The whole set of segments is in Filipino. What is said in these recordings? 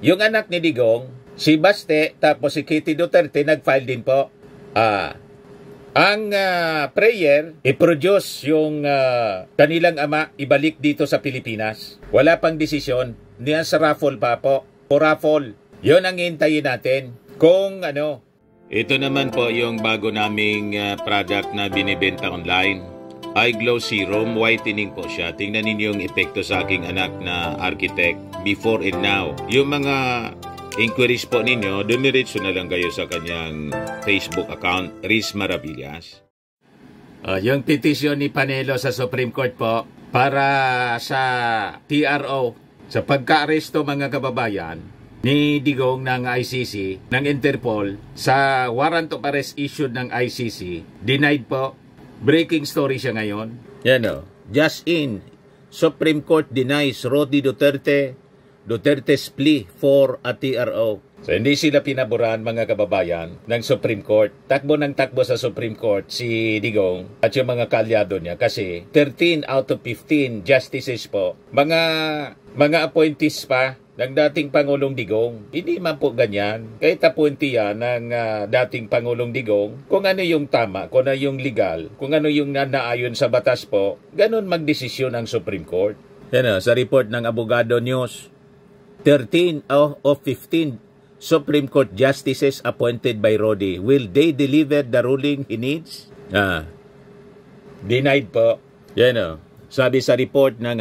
Yung anak ni Digong, si Baste, tapos si Kitty Duterte, nag-file din po. Ang prayer, i-produce yung kanilang ama, ibalik dito sa Pilipinas. Wala pang desisyon. Niyan sa raffle pa po. O raffle. Yun ang hintayin natin. Kung ano. Ito naman po yung bago naming product na binibenta online. iGlow Serum Whitening po siya. Tingnan ninyo yung epekto sa aking anak na architect before and now. Yung mga inquiries po ninyo, dumiretso na lang kayo sa kanyang Facebook account, Riz Maravillas. Yung petisyon ni Panelo sa Supreme Court po para sa TRO, sa pagka-aresto mga kababayan ni Digong ng ICC, ng Interpol, sa warrant of arrest issued ng ICC, denied po. Breaking story siya ngayon. Yan o. Just in, Supreme Court denies Rodi Duterte's plea for a TRO. So hindi sila pinaboran mga kababayan ng Supreme Court. Takbo ng takbo sa Supreme Court si Digong at yung mga kalyado niya kasi 13 out of 15 justices po, mga appointees pa ng dating Pangulong Digong. Hindi man po ganyan. Kahit appointee yan ng dating Pangulong Digong, kung ano yung tama, kung ano yung legal, kung ano yung naayon sa batas po, ganun magdesisyon ang Supreme Court. Yan sa report ng Abogado News, 13 of 15 Supreme Court justices appointed by Rodi, will they deliver the ruling he needs? Denied po. Yan sabi sa report ng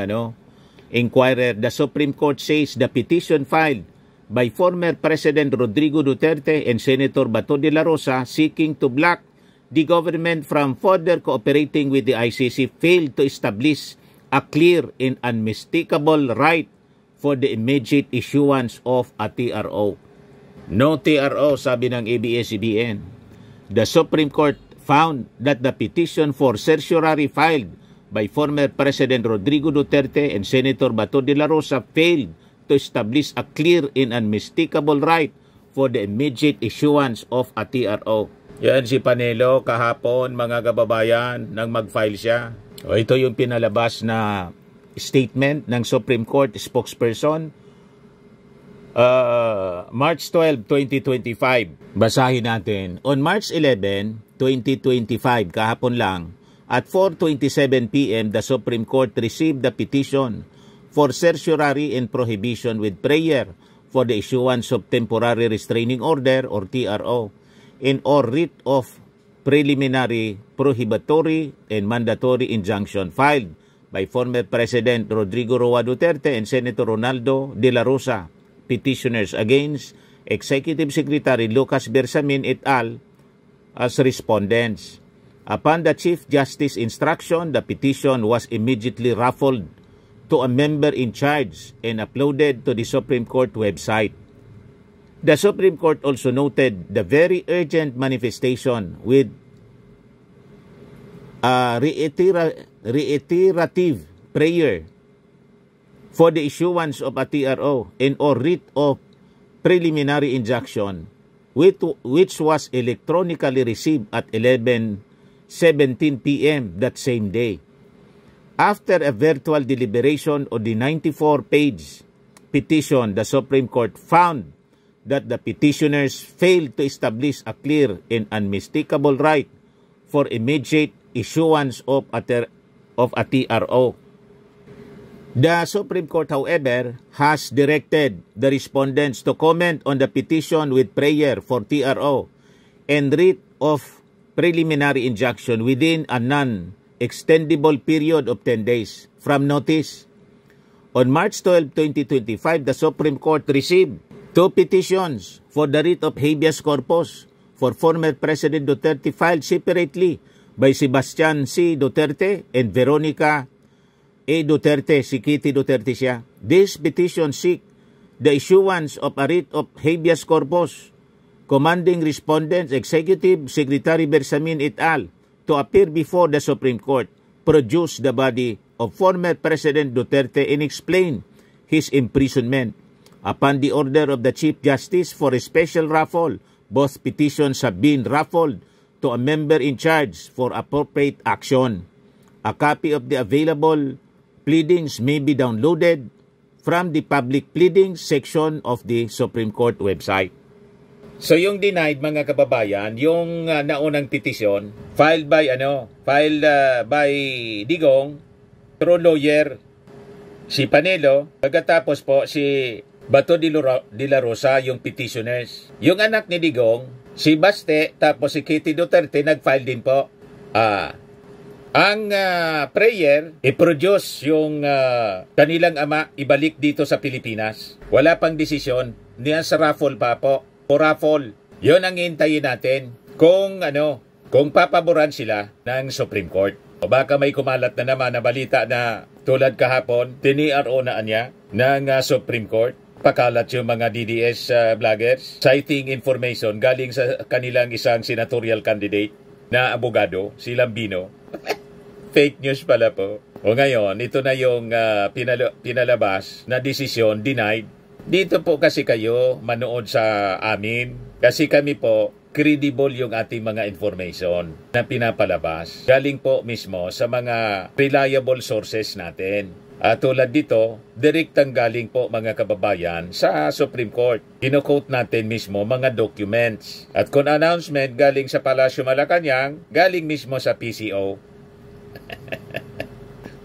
Inquirer, the Supreme Court says the petition filed by former President Rodrigo Duterte and Senator Bato de la Rosa seeking to block the government from further cooperating with the ICC failed to establish a clear and unmistakable right for the immediate issuance of a TRO. No TRO, sabi ng ABS-CBN. The Supreme Court found that the petition for certiorari filed by former President Rodrigo Duterte and Senator Bato de la Rosa failed to establish a clear and unmistakable right for the immediate issuance of a TRO. Yan si Panelo kahapon mga kababayan nang mag-file siya. Ito yung pinalabas na statement ng Supreme Court spokesperson. March 12, 2025. Basahin natin. On March 11, 2025, kahapon lang, at 4:27 p.m., the Supreme Court received the petition for certiorari and prohibition with prayer for the issuance of temporary restraining order or TRO and or writ of preliminary, prohibitory, and mandatory injunction filed by former President Rodrigo Roa Duterte and Senator Ronaldo de la Rosa, petitioners against Executive Secretary Lucas Bersamin et al. As respondents. Upon the Chief Justice instruction, the petition was immediately raffled to a member in charge and uploaded to the Supreme Court website. The Supreme Court also noted the very urgent manifestation with a reiterative prayer for the issuance of a TRO and or writ of preliminary injunction, which was electronically received at 11:17 p.m. that same day. After a virtual deliberation of the 94-page petition, the Supreme Court found that the petitioners failed to establish a clear and unmistakable right for immediate issuance of a TRO. The Supreme Court, however, has directed the respondents to comment on the petition with prayer for TRO and writ of preliminary injunction within a non-extendable period of 10 days from notice. On March 12, 2025, the Supreme Court received 2 petitions for the writ of habeas corpus for former President Duterte filed separately by Sebastian C. Duterte and Veronica A. Duterte, si Kitty Duterte siya. This petition seek the issuance of a writ of habeas corpus commanding respondents Executive Secretary Bersamin et al. To appear before the Supreme Court, produce the body of former President Duterte and explain his imprisonment. Upon the order of the Chief Justice for a special raffle, both petitions have been raffled to a member in charge for appropriate action. A copy of the available pleadings may be downloaded from the public pleadings section of the Supreme Court website. So yung denied, mga kababayan, yung naunang petisyon filed by Digong through lawyer si Panelo, pagkatapos po si Bato de la Rosa yung petitioners. Yung anak ni Digong, si Baste, tapos si Kitty Duterte nag-file din po. Ang prayer, i-produce yung kanilang ama, ibalik dito sa Pilipinas. Wala pang desisyon, niyan sa raffle pa po. O raffle. Yun ang hintayin natin kung papaboran sila ng Supreme Court. O baka may kumalat na naman na balita na tulad kahapon, tini-RO na niya ng Supreme Court. Pakalat yung mga DDS vloggers, citing information galing sa kanilang isang senatorial candidate na abogado, si Lambino. Fake news pala po. O ngayon, ito na yung pinalabas na desisyon, denied. Dito po kasi kayo manood sa amin kasi kami po credible yung ating mga information na pinapalabas. Galing po mismo sa mga reliable sources natin. Tulad dito, direktang galing po mga kababayan sa Supreme Court. Kino-quote natin mismo mga documents. At kung announcement galing sa Palasyo Malacanang, galing mismo sa PCO.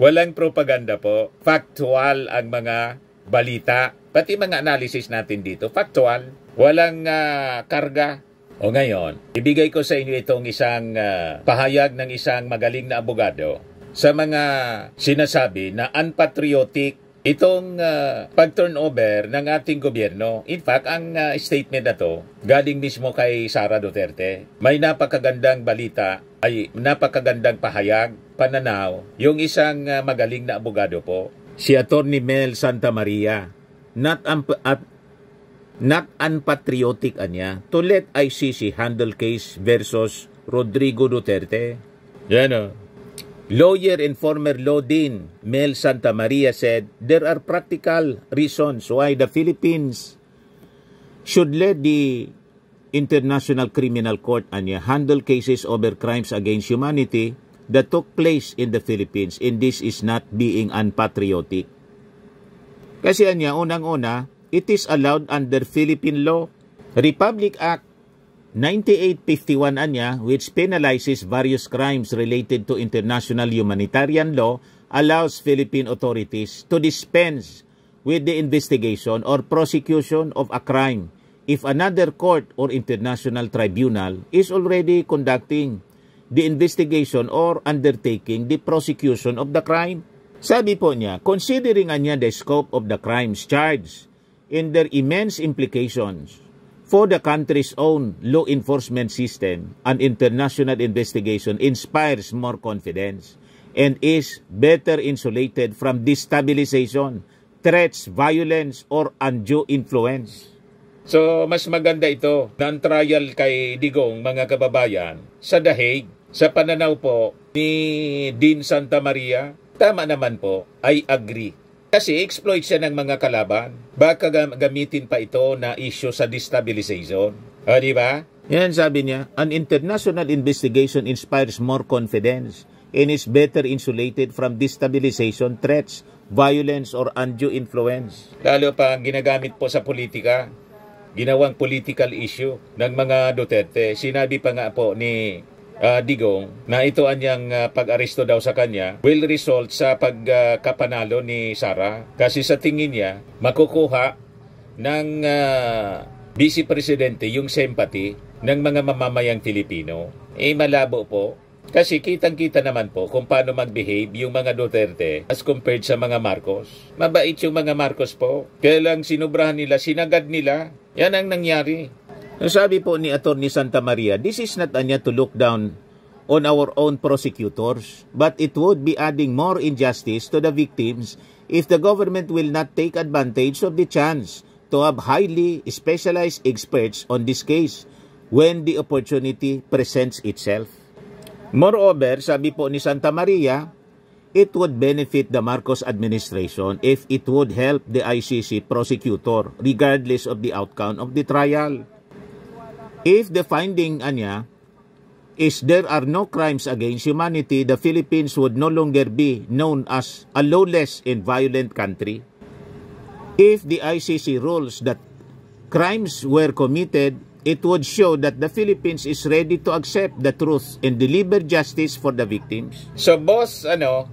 Walang propaganda po. Factual ang mga balita. Pati mga analysis natin dito, factual, walang karga. O ngayon, ibigay ko sa inyo itong isang pahayag ng isang magaling na abogado sa mga sinasabi na unpatriotic itong pag-turnover ng ating gobyerno. In fact, ang statement na to, galing mismo kay Sara Duterte. May napakagandang balita, ay napakagandang pahayag, pananaw, yung isang magaling na abogado po, si Attorney Mel Santamaria. Not unpatriotic anya to let ICC handle case versus Rodrigo Duterte. Yan. Lawyer and former law dean Mel Santamaria said there are practical reasons why the Philippines should let the International Criminal Court anya handle cases over crimes against humanity that took place in the Philippines, and this is not being unpatriotic. Kasi anya, unang-una, it is allowed under Philippine law. Republic Act 9851 anya, which penalizes various crimes related to international humanitarian law, allows Philippine authorities to dispense with the investigation or prosecution of a crime if another court or international tribunal is already conducting the investigation or undertaking the prosecution of the crime. Sabi po niya, considering niya the scope of the crimes charged and their immense implications for the country's own law enforcement system, an international investigation inspires more confidence and is better insulated from destabilization, threats, violence, or undue influence. So, mas maganda ito ng trial kay Digong, mga kababayan, sa The Hague, sa pananaw po ni Dean Santamaria. Tama naman po, I agree. Kasi exploit siya ng mga kalaban. Baka gamitin pa ito na issue sa destabilization. O, di ba? Yan sabi niya, an international investigation inspires more confidence and is better insulated from destabilization, threats, violence, or undue influence. Lalo pa ginagamit po sa politika, ginawang political issue ng mga Duterte. Sinabi pa nga po ni Digong na ito anyang pag-aresto daw sa kanya will result sa pagkapanalo ni Sara kasi sa tingin niya makukuha ng Vice Presidente yung sympathy ng mga mamamayang Filipino. Malabo po kasi kitang-kita naman po kung paano mag-behave yung mga Duterte as compared sa mga Marcos. Mabait yung mga Marcos po. Kaya lang sinubrahan nila, sinagad nila. Yan ang nangyari. Sabi po ni Attorney Santamaria, this is not anya to look down on our own prosecutors, but it would be adding more injustice to the victims if the government will not take advantage of the chance to have highly specialized experts on this case when the opportunity presents itself. Moreover, sabi po ni Santamaria, it would benefit the Marcos administration if it would help the ICC prosecutor regardless of the outcome of the trial. If the finding anya is there are no crimes against humanity, the Philippines would no longer be known as a lawless and violent country. If the ICC rules that crimes were committed, it would show that the Philippines is ready to accept the truth and deliver justice for the victims. So boss,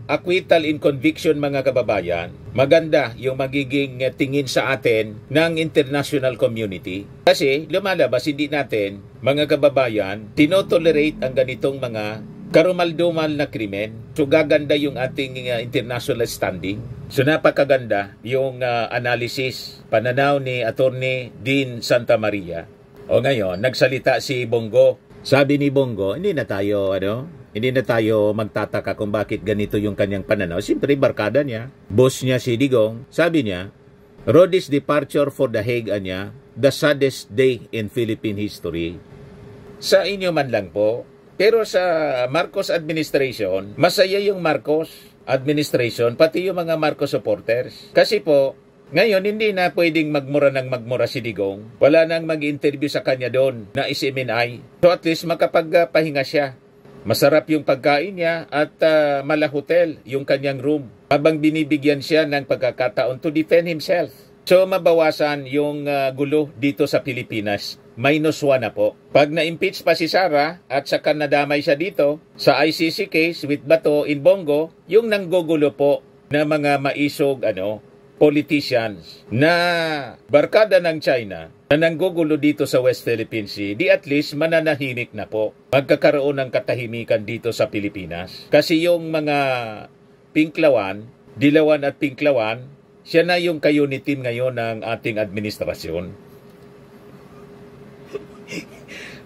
acquittal in conviction mga kababayan, maganda yung magiging tingin sa atin ng international community. Kasi lumalabas hindi natin, mga kababayan, tinotolerate ang ganitong mga karumal-dumal na krimen. So gaganda yung ating international standing. So napakaganda yung analysis, pananaw ni Attorney Dean Santa Maria. O ngayon, nagsalita si Bongo. Sabi ni Bongo, hindi na tayo magtataka kung bakit ganito yung kanyang pananaw. Siyempre, barkada niya. Boss niya si Digong. Sabi niya, Rodi's departure for The Hague, the saddest day in Philippine history. Sa inyo man lang po. Pero sa Marcos administration, masaya yung Marcos administration, pati yung mga Marcos supporters. Kasi po, ngayon, hindi na pwedeng magmura si Digong. Wala nang mag-interview sa kanya doon na isiminay. So at least makapagpahinga siya. Masarap yung pagkain niya at malahotel yung kanyang room. Habang binibigyan siya ng pagkakataon to defend himself. So mabawasan yung gulo dito sa Pilipinas. -1 na po. Pag na-impeach pa si Sara at saka nadamay siya dito sa ICC case with Bato in Bongo, yung nanggugulo po na mga maisog politicians na barkada ng China na nanggugulo dito sa West Philippine Sea, di at least mananahimik na po. Magkakaroon ng katahimikan dito sa Pilipinas. Kasi yung mga Pinklawan, Dilawan at Pinklawan, siya na yung ka-unity ngayon ng ating administrasyon.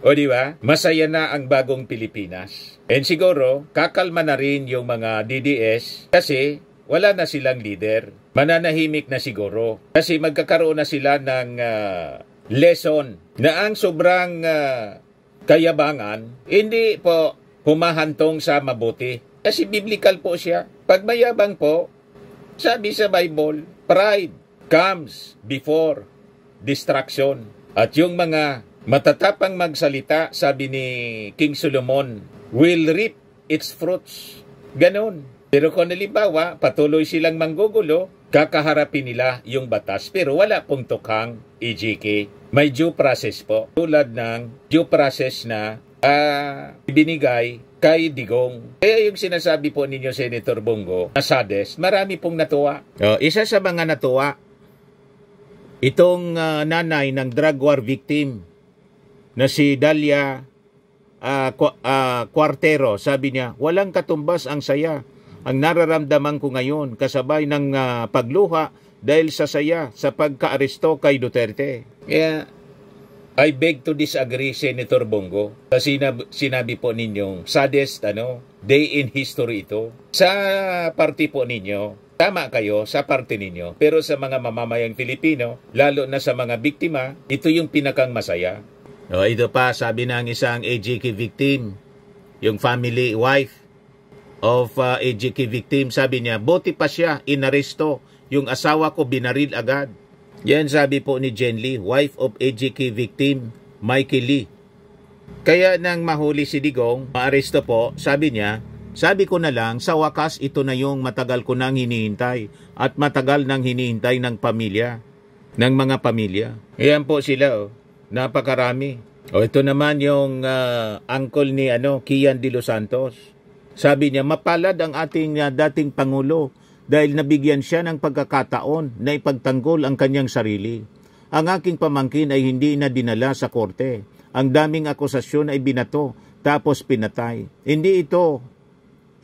O di ba? Masaya na ang bagong Pilipinas. And siguro, kakalma na rin yung mga DDS kasi wala na silang leader. Mananahimik na siguro. Kasi magkakaroon na sila ng lesson na ang sobrang kayabangan, hindi po humahantong sa mabuti. Kasi biblical po siya. Pag mayabang po, sabi sa Bible, pride comes before destruction. At yung mga matatapang magsalita, sabi ni King Solomon, will reap its fruits. Ganon. Pero kung halimbawa, patuloy silang manggugulo, kakaharapin nila yung batas. Pero wala pong tukhang EJK. May due process po. Tulad ng due process na ibinigay kay Digong. Kaya yung sinasabi po ninyo, Senator Bongo, na SADES, marami pong natuwa. Isa sa mga natuwa, itong nanay ng drug war victim na si Dalia Cuartero, sabi niya, walang katumbas ang saya. Ang nararamdaman ko ngayon kasabay ng pagluha dahil sa saya sa pagkaaresto kay Duterte. Kaya, I beg to disagree, Senator Bongo. Kasi sinabi po ninyong saddest day in history ito. Sa party po ninyo, tama kayo sa party ninyo. Pero sa mga mamamayang Pilipino, lalo na sa mga biktima, ito yung pinakang masaya. Ito pa, sabi ng isang AJK victim, yung family wife of AJK victim, sabi niya, buti pa siya, inaresto, yung asawa ko binaril agad. Yan sabi po ni Jen Lee, wife of AJK victim, Mikey Lee. Kaya nang mahuli si Digong, maaresto po, sabi niya, sabi ko na lang, sa wakas ito na yung matagal ko nang hinihintay at matagal nang hinihintay ng pamilya, ng mga pamilya. Ayan po sila, napakarami. Ito naman yung uncle ni Kian de los Santos. Sabi niya, mapalad ang ating dating Pangulo dahil nabigyan siya ng pagkakataon na ipagtanggol ang kanyang sarili. Ang aking pamangkin ay hindi na dinala sa korte. Ang daming akusasyon ay binato tapos pinatay.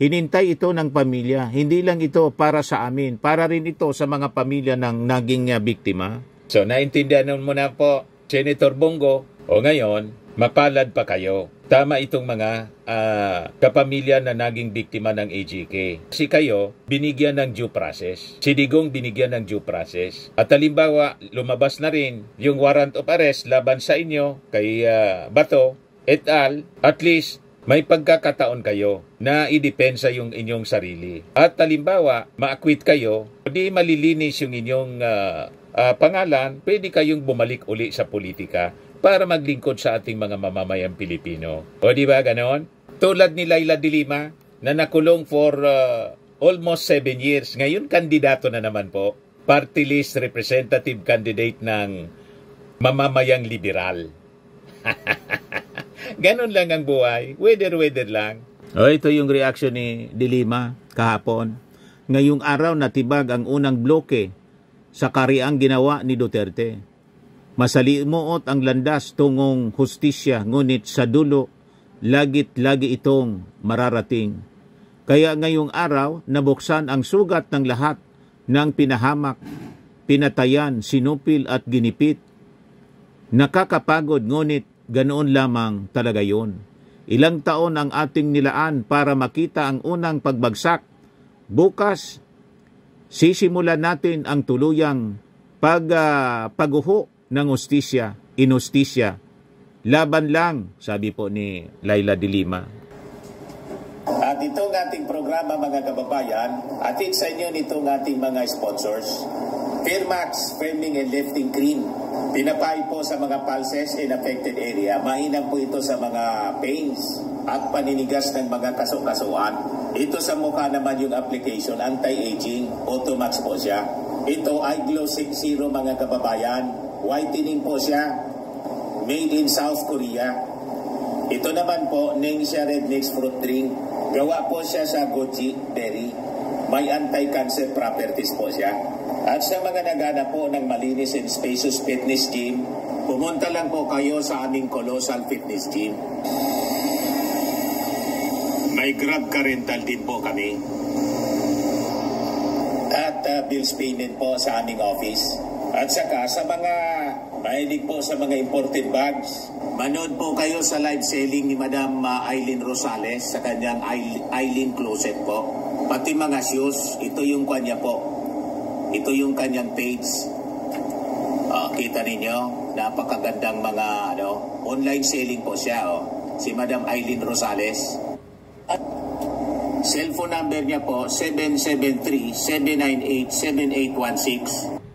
Hinintay ito ng pamilya. Hindi lang ito para sa amin. Para rin ito sa mga pamilya ng naging biktima. So, naintindihan mo na po, Senator Bongo. O ngayon, mapalad pa kayo. Tama itong mga kapamilya na naging biktima ng AJK. Kasi kayo, binigyan ng due process. Si Digong binigyan ng due process. At halimbawa, lumabas na rin yung warrant of arrest laban sa inyo kay Bato et al. At least, may pagkakataon kayo na idepensa yung inyong sarili. At halimbawa, ma-acquit kayo, di malilinis yung inyong pangalan, pwede kayong bumalik uli sa politika para maglingkod sa ating mga mamamayang Pilipino. O di ba ganon? Tulad ni Laila de Lima na nakulong for almost 7 years. Ngayon, kandidato na naman po. party list representative candidate ng mamamayang liberal. Ganon lang ang buhay. Weather lang. O, ito yung reaction ni Dilima kahapon. Ngayong araw natibag ang unang bloke sa kariang ginawa ni Duterte. Masalimuot ang landas tungong hustisya, ngunit sa dulo, lagit-lagi itong mararating. Kaya ngayong araw, nabuksan ang sugat ng lahat ng pinahamak, pinatayan, sinupil at ginipit. Nakakapagod, ngunit ganoon lamang talaga yun. Ilang taon ang ating nilaan para makita ang unang pagbagsak. Bukas, sisimulan natin ang tuluyang pagguho ng hustisya, inustisya. Laban lang, sabi po ni Laila de Lima. At itong ating programa, mga kababayan, atin sa inyo nitong ating mga sponsors. Firmax Firming and Lifting Cream. Pinapay po sa mga pulses in affected area. Mainam po ito sa mga pains at paninigas ng mga kasukasuan. Ito sa mukha naman yung application, anti-aging, Automax po siya. Ito ay Glow 60 mga kababayan. Whitening po siya. Made in South Korea. Ito naman po, Ningxia Red Mix Fruit Drink. Gawa po siya sa goji berry. May anti-cancer properties po siya. At sa mga nagana po ng malinis and spacious fitness gym, pumunta lang po kayo sa aming Colossal Fitness Gym. May Grab ka rental din po kami. At bills payment po sa aming office. At saka sa mga mahilig po sa mga imported bags, manood po kayo sa live selling ni Madam Aileen Rosales sa kanyang Aileen Closet po. Pati mga shoes, ito yung kanya po. Ito yung kanyang page. Kita ninyo, napakagandang mga online selling po siya. Si Madam Aileen Rosales. At cellphone number niya po, 773-798-7816.